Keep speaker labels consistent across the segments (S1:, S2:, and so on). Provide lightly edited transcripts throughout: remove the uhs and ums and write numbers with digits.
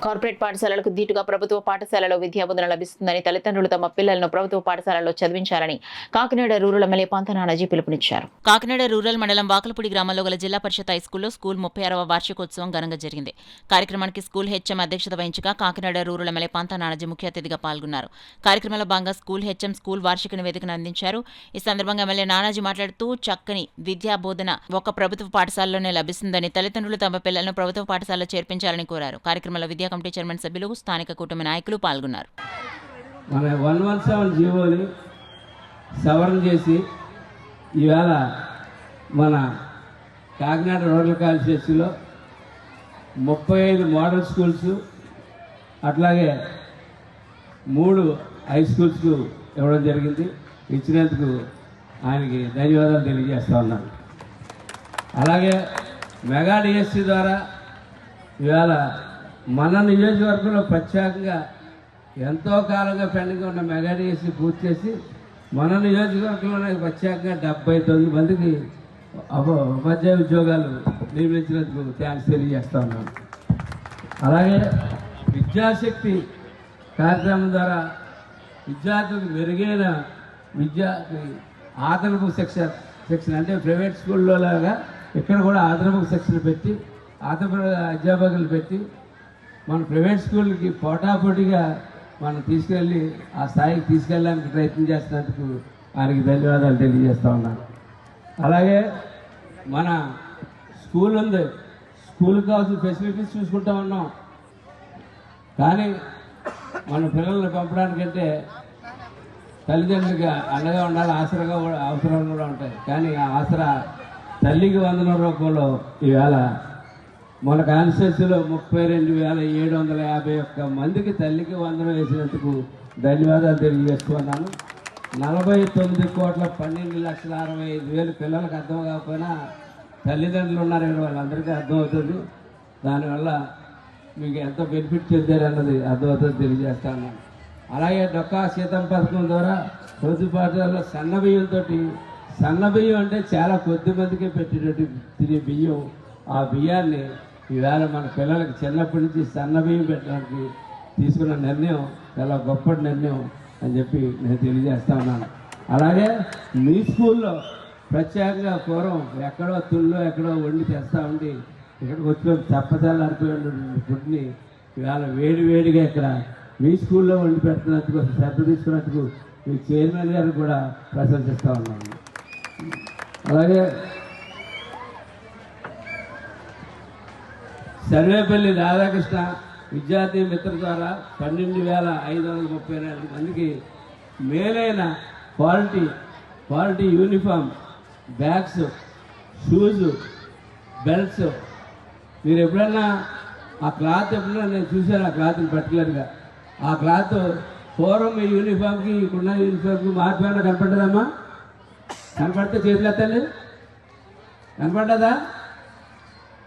S1: Corporate పాఠశాలలకు దీటుగా ప్రభుత్వ పాఠశాలలో విద్యాబోధన లభిస్తుందని తల్లిదండ్రులు తమ పిల్లలను ప్రభుత్వ పాఠశాలలో చదివించాలని కాకినాడ రూరల్ ఎమ్మెల్యే పంతనానాజీ పిలుపునిచ్చారు. కాకినాడ రూరల్ మండలం వాకలపూడి గ్రామంలో గల జిల్లా పరిషత్ హైస్కూల్లో స్కూల్ 36వ వార్షికోత్సవం ఘనంగా జరిగింది. కార్యక్రమానికి స్కూల్ హెచ్ఎం అధ్యక్షత వహించగా కాకినాడ రూరల్ ఎమ్మెల్యే పంతనానాజీ ముఖ్య అతిథిగా పాల్గొన్నారు. కార్యక్రమంలో భాగంగా స్కూల్ హెచ్ఎం స్కూల్ వార్షిక నివేదికను అందించారు. ఈ సందర్భంగా ఎమ్మెల్యే నానాజీ మాట్లాడుతూ చక్కని విద్యాబోధన ఒక ప్రభుత్వ పాఠశాలలోనే లభిస్తుందని తల్లిదండ్రులు తమ పిల్లలను ప్రభుత్వ పాఠశాలలో చేర్పించాలని కోరారు. కార్యక్రమంలో విద్యా కమిటీ చైర్మన్ సభ్యులు, స్థానిక కూటమి నాయకులు పాల్గొన్నారు.
S2: మన 117 జీవోని సవరణ చేసి ఈవేళ మన కాకినాడ రూరల్ కాన్స్టిట్యూన్సీలో 35 మోడల్ స్కూల్స్ అట్లాగే 3 హై స్కూల్స్కు ఇవ్వడం జరిగింది. ఇచ్చినందుకు ఆయనకి ధన్యవాదాలు తెలియజేస్తా ఉన్నాను. అలాగే మెగా డిఎస్సి ద్వారా ఇవాళ మన నియోజకవర్గంలో ప్రత్యేకంగా ఎంతో కాలంగా పెండింగ్ ఉన్న మెగా డిఎస్సి పూర్తి చేసి మన నియోజకవర్గంలోనే ప్రత్యేకంగా 79 మందికి ఉపాధ్యాయ ఉద్యోగాలు నియమించినందుకు థ్యాంక్స్ తెలియజేస్తా ఉన్నాను. అలాగే విద్యాశక్తి కార్యక్రమం ద్వారా విద్యార్థులకు మెరుగైన విద్యకి ఆదరణకు శిక్షణ అంటే ప్రైవేట్ స్కూల్లో లాగా ఇక్కడ కూడా ఆదరణకు శిక్షణ పెట్టి అధ్యాపకులు పెట్టి మన ప్రైవేట్ స్కూల్కి పోటాపోటీగా మనం తీసుకెళ్ళి ఆ స్థాయికి తీసుకెళ్ళడానికి ప్రయత్నం చేస్తున్నందుకు ఆయనకి ధన్యవాదాలు తెలియజేస్తూ ఉన్నాను. అలాగే మన స్కూల్ ఉంది, స్కూల్కి కావాల్సిన ఫెసిలిటీస్ చూసుకుంటూ ఉన్నాం. కానీ మన పిల్లల్ని పంపడానికంటే తల్లిదండ్రులుగా అండగా ఉండాలి, ఆసరాగా కూడా అవసరాలు కూడా ఉంటాయి. కానీ ఆ ఆసరా తల్లికి వందనం రూపంలో ఈవేళ మన కాన్స్టిట్యూన్సీలో 32,751 మందికి తల్లికి వందనం వేసినందుకు ధన్యవాదాలు తెలియజేస్తున్నాను. 49,12,65,000 పిల్లలకు అర్థం కాకపోయినా తల్లిదండ్రులు ఉన్నారు ఇక్కడ, వాళ్ళందరికీ అర్థమవుతుంది. దానివల్ల మీకు ఎంత బెనిఫిట్ చెందారన్నది అర్థమవుతుంది తెలియజేస్తాను. అలాగే డొక్కా సీతం పథకం ద్వారా ప్రభుత్వ పాఠశాలలో సన్నబియ్యం అంటే చాలా కొద్ది మందికే పెట్టేటట్టు తినే బియ్యం, ఆ బియ్యాన్ని ఈవేళ మన పిల్లలకి చిన్నప్పటి నుంచి సన్నబియ్యం పెట్టడానికి తీసుకున్న నిర్ణయం చాలా గొప్ప నిర్ణయం అని చెప్పి నేను తెలియజేస్తా ఉన్నాను. అలాగే మీ స్కూల్లో ప్రత్యేకంగా పూర్వం ఎక్కడో తుల్లో ఎక్కడో వండి తెస్తా ఉండి ఇక్కడికి వచ్చిన చప్పచాలు అరిపోయి ఫుడ్ని ఇవాళ వేడిగా ఇక్కడ మీ స్కూల్లో వండి పెడుతున్నందుకు శ్రద్ధ తీసుకున్నందుకు మీ చైర్మన్ గారు కూడా ప్రశంసిస్తూ ఉన్నాను. అలాగే సర్వేపల్లి రాధాకృష్ణ విద్యార్థి మిత్ర ద్వారా 12,534 మందికి మేలైన quality uniform, bags, shoes, belts. మీరు ఎప్పుడన్నా ఆ క్లాత్ నేను చూశాను, ఆ క్లాత్ని పర్టికులర్గా. ఆ క్లాత్ పూర్వం మీ యూనిఫామ్కి ఇప్పుడున్న యూనిఫామ్కి మార్పు ఏమైనా కనపడ్డదమ్మా? కనపడితే చేతులు ఎత్తండి. కనపడ్డదా?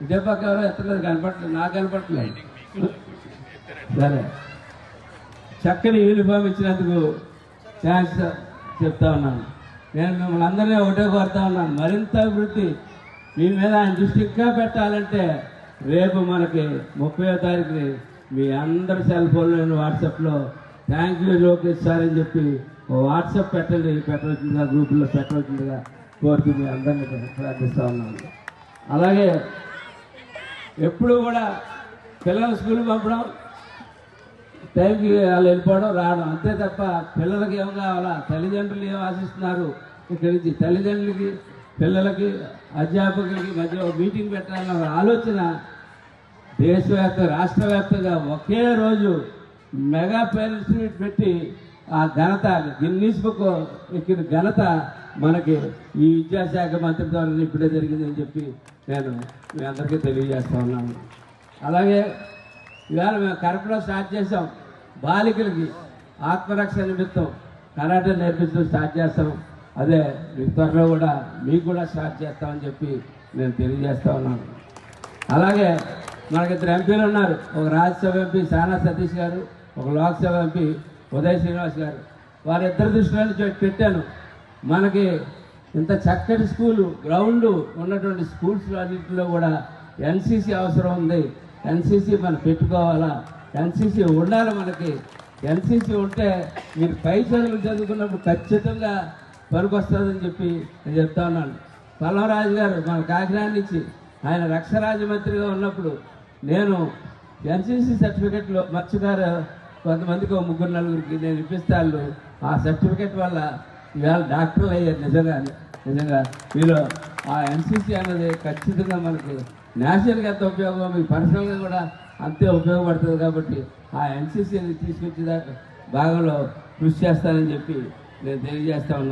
S2: ఇదే పక్క ఎవరో ఎత్తలేదు, కనపడలేదు. నాకు కనపడలేదు. సరే, చక్కని యూనిఫామ్ ఇచ్చినందుకు థ్యాంక్స్ చెప్తా ఉన్నాను. నేను మిమ్మల్ని అందరినీ ఒకటే కోరుతా ఉన్నాను, మరింత అభివృద్ధి మీ మీద ఆయన దృష్టి ఇంకా పెట్టాలంటే రేపు మనకి 30వ తారీఖుని మీ అందరి సెల్ ఫోన్లో వాట్సాప్లో థ్యాంక్ యూ లోకేష్ సార్ అని చెప్పి వాట్సాప్ పెట్టవలసిందిగా గ్రూపుల్లో పెట్టవలసిందిగా కోరుతూ మీ అందరినీ ప్రార్థిస్తూ ఉన్నాను. అలాగే ఎప్పుడు కూడా పిల్లలు స్కూల్కి పంపడం, టైంకి వాళ్ళు వెళ్ళిపోవడం రావడం అంతే తప్ప పిల్లలకి ఏం కావాలా, తల్లిదండ్రులు ఏం ఆశిస్తున్నారు ఇక్కడి నుంచి, తల్లిదండ్రులకి పిల్లలకి అధ్యాపకులకి మధ్య మీటింగ్ పెట్టాలన్న ఆలోచన దేశవ్యాప్త రాష్ట్ర వ్యాప్తంగా ఒకే రోజు మెగా పేరెంట్స్ మీట్ పెట్టి ఆ ఘనత గిన్నీస్ బుక్ ఎక్కిన ఘనత మనకి ఈ విద్యాశాఖ మంత్రి ద్వారా ఇప్పుడే జరిగిందని చెప్పి నేను మీ అందరికీ తెలియజేస్తా ఉన్నాను. అలాగే ఇవాళ మేము కరెక్ట్గా స్టార్ట్ చేసాం. బాలికలకి ఆత్మరక్షణ నిమిత్తం కరాటే నేర్పించడం స్టార్ట్ చేస్తాం. అదే త్వరలో కూడా మీకు కూడా స్టార్ట్ చేస్తామని చెప్పి నేను తెలియజేస్తా ఉన్నాను. అలాగే మనకి 2 ఎంపీలు ఉన్నారు, ఒక రాజ్యసభ ఎంపీ సానా సతీష్ గారు, ఒక లోక్సభ ఎంపీ ఉదయ్ శ్రీనివాస్ గారు. వారిద్దరి దృష్టిలో పెట్టాను, మనకి ఇంత చక్కటి స్కూలు గ్రౌండ్ ఉన్నటువంటి స్కూల్స్ అన్నింటిలో కూడా ఎన్సీసీ అవసరం ఉంది, ఎన్సీసీ మనం పెట్టుకోవాలా, ఎన్సీసీ ఉండాలి మనకి. ఎన్సీసీ ఉంటే మీరు పై చదువులు చదువుకున్నప్పుడు ఖచ్చితంగా పనికొస్తుందని చెప్పి నేను చెప్తా ఉన్నాను. పల్లవరాజు గారు మన కాకినాడ నుంచి ఆయన రక్షరాజ్య మంత్రిగా ఉన్నప్పుడు నేను ఎన్సీసీ సర్టిఫికెట్లు మత్స్యకారు కొంతమందికి 3-4 నేను ఇప్పిస్తాను. ఆ సర్టిఫికెట్ వల్ల ఇవాళ డాక్టర్లు అయ్యారు. నిజంగా మీరు ఆ ఎన్సీసీ అనేది ఖచ్చితంగా మనకి నేషనల్గా ఎంత ఉపయోగం, మీకు పర్సనల్గా కూడా అంతే ఉపయోగపడుతుంది. కాబట్టి ఆ ఎన్సీసీని తీసుకొచ్చేదాకా భాగంలో కృషి చేస్తానని చెప్పి నేను తెలియజేస్తా ఉన్నాను.